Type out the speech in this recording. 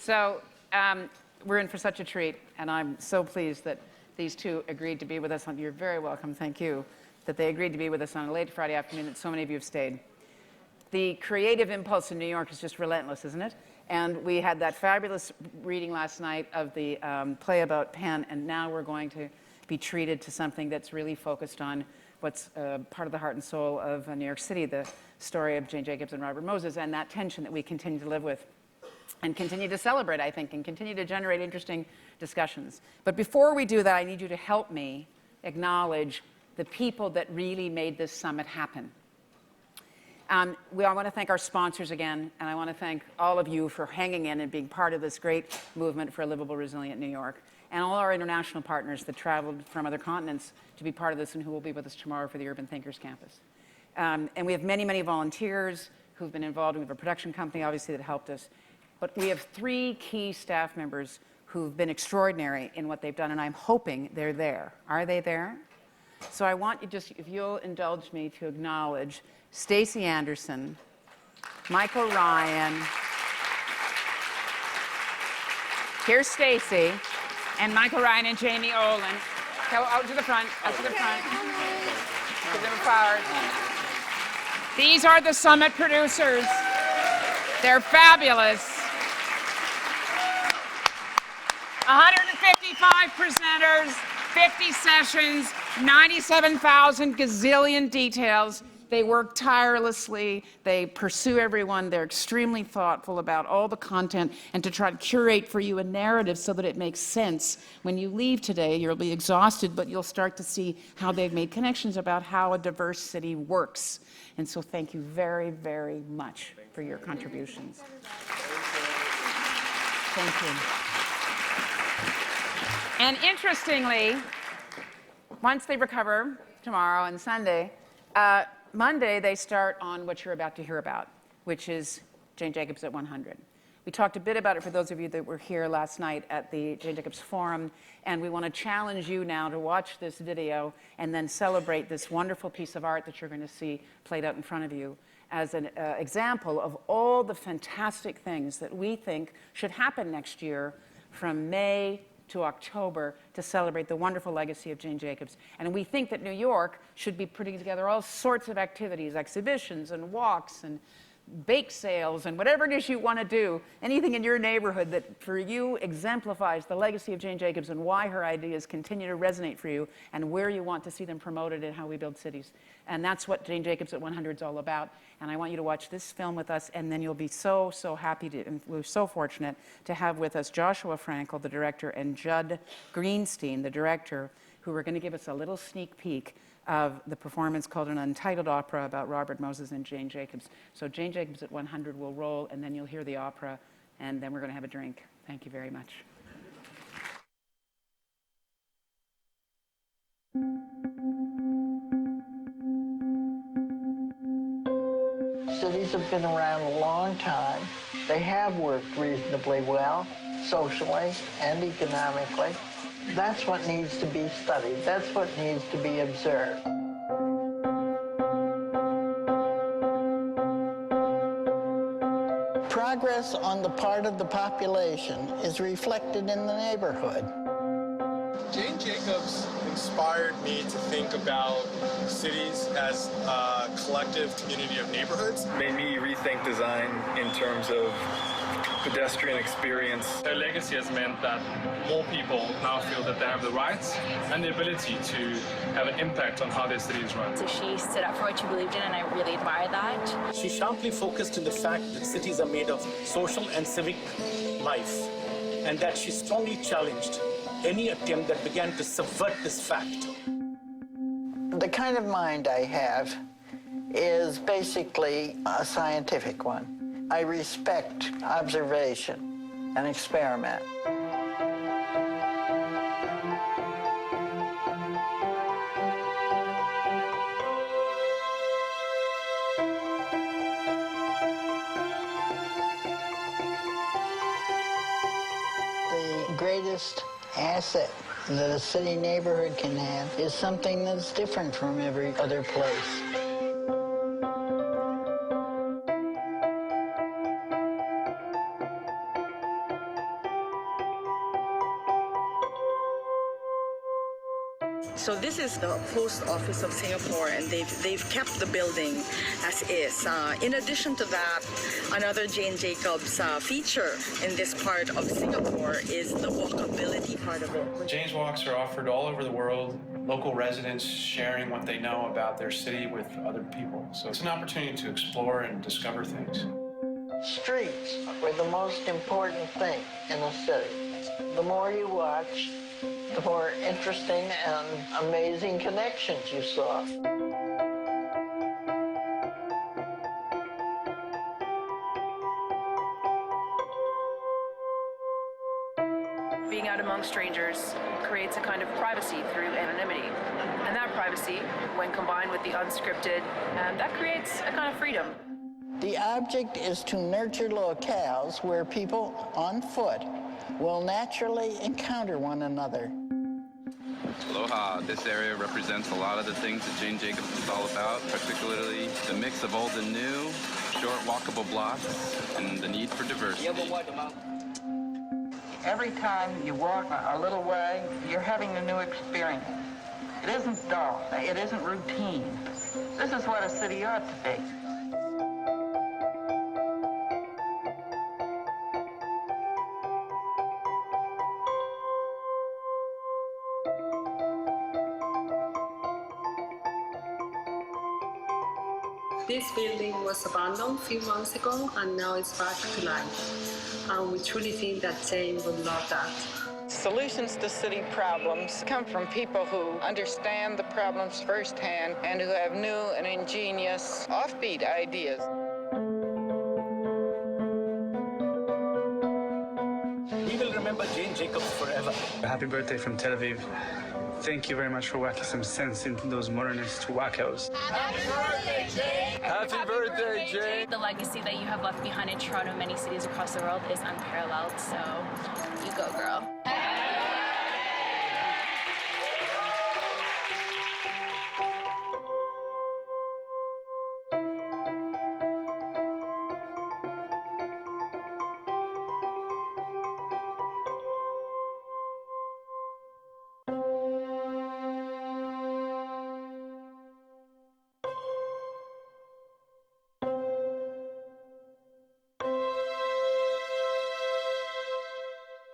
So we're in for such a treat, and I'm so pleased that these two agreed to be with us. You're very welcome, thank you, that they agreed to be with us on a late Friday afternoon, that so many of you have stayed. The creative impulse in New York is just relentless, isn't it? And we had that fabulous reading last night of the play about Penn, and now we're going to be treated to something that's really focused on what's part of the heart and soul of New York City, the story of Jane Jacobs and Robert Moses, and that tension that we continue to live with and continue to celebrate, I think, and continue to generate interesting discussions. But before we do that, I need you to help me acknowledge the people that really made this summit happen. I want to thank our sponsors again, and I want to thank all of you for hanging in and being part of this great movement for a livable, resilient New York, and all our international partners that traveled from other continents to be part of this and who will be with us tomorrow for the Urban Thinkers Campus. And we have many, many volunteers who've been involved. We have a production company, obviously, that helped us. But we have 3 key staff members who've been extraordinary in what they've done, and I'm hoping they're there. Are they there? So I want you just, if you'll indulge me, to acknowledge Stacey Anderson, Michael Ryan. Here's Stacey, and Michael Ryan and Jamie Olin. Go out to the front, out to the front. Give them flowers. These are the summit producers. They're fabulous. 155 presenters, 50 sessions, 97,000 gazillion details. They work tirelessly. They pursue everyone. They're extremely thoughtful about all the content and to try to curate for you a narrative so that it makes sense. When you leave today, you'll be exhausted, but you'll start to see how they've made connections about how a diverse city works. And so thank you very, very much for your contributions. Thank you. And interestingly, once they recover tomorrow and Sunday, Monday they start on what you're about to hear about, which is Jane Jacobs at 100. We talked a bit about it for those of you that were here last night at the Jane Jacobs Forum, and we want to challenge you now to watch this video and then celebrate this wonderful piece of art that you're going to see played out in front of you as an example of all the fantastic things that we think should happen next year from May to October to celebrate the wonderful legacy of Jane Jacobs. And we think that New York should be putting together all sorts of activities, exhibitions and walks and bake sales and whatever it is you want to do, anything in your neighborhood that for you exemplifies the legacy of Jane Jacobs and why her ideas continue to resonate for you and where you want to see them promoted and how we build cities. And that's what Jane Jacobs at 100 is all about. And I want you to watch this film with us, and then you'll be so, so happy to, and we're so fortunate to have with us Joshua Frankel, the director, and Judd Greenstein, the director, who are going to give us a little sneak peek of the performance called An Untitled Opera about Robert Moses and Jane Jacobs. So Jane Jacobs at 100 will roll, and then you'll hear the opera, and then we're going to have a drink. Thank you very much. Cities have been around a long time. They have worked reasonably well, socially and economically. That's what needs to be studied. That's what needs to be observed. Progress on the part of the population is reflected in the neighborhood. Jane Jacobs inspired me to think about cities as a collective community of neighborhoods. Made me rethink design in terms of pedestrian experience. Her legacy has meant that more people now feel that they have the rights and the ability to have an impact on how their city is run. So she stood up for what she believed in, and I really admire that. She sharply focused on the fact that cities are made of social and civic life, and that she strongly challenged any attempt that began to subvert this fact. The kind of mind I have is basically a scientific one. I respect observation and experiment. The greatest asset that a city neighborhood can have is something that's different from every other place. So this is the post office of Singapore, and they've kept the building as is. In addition to that, another Jane Jacobs feature in this part of Singapore is the walkability part of it. Jane's Walks are offered all over the world, local residents sharing what they know about their city with other people. So it's an opportunity to explore and discover things. Streets were the most important thing in a city. The more you watch, the more interesting and amazing connections you saw. Being out among strangers creates a kind of privacy through anonymity. And that privacy, when combined with the unscripted, that creates a kind of freedom. The object is to nurture locales where people on foot will naturally encounter one another. Aloha. This area represents a lot of the things that Jane Jacobs is all about, particularly the mix of old and new, short walkable blocks, and the need for diversity. Every time you walk a little way, you're having a new experience. It isn't dull. It isn't routine. This is what a city ought to be. This building was abandoned a few months ago, and now it's back to life. And we truly think that Jane would love that. Solutions to city problems come from people who understand the problems firsthand and who have new and ingenious, offbeat ideas. We will remember Jane Jacobs forever. Happy birthday from Tel Aviv. Thank you very much for whacking some sense into those modernist wackos. Happy birthday, Jane! Happy birthday, Jane! The legacy that you have left behind in Toronto and many cities across the world is unparalleled, so you go, girl.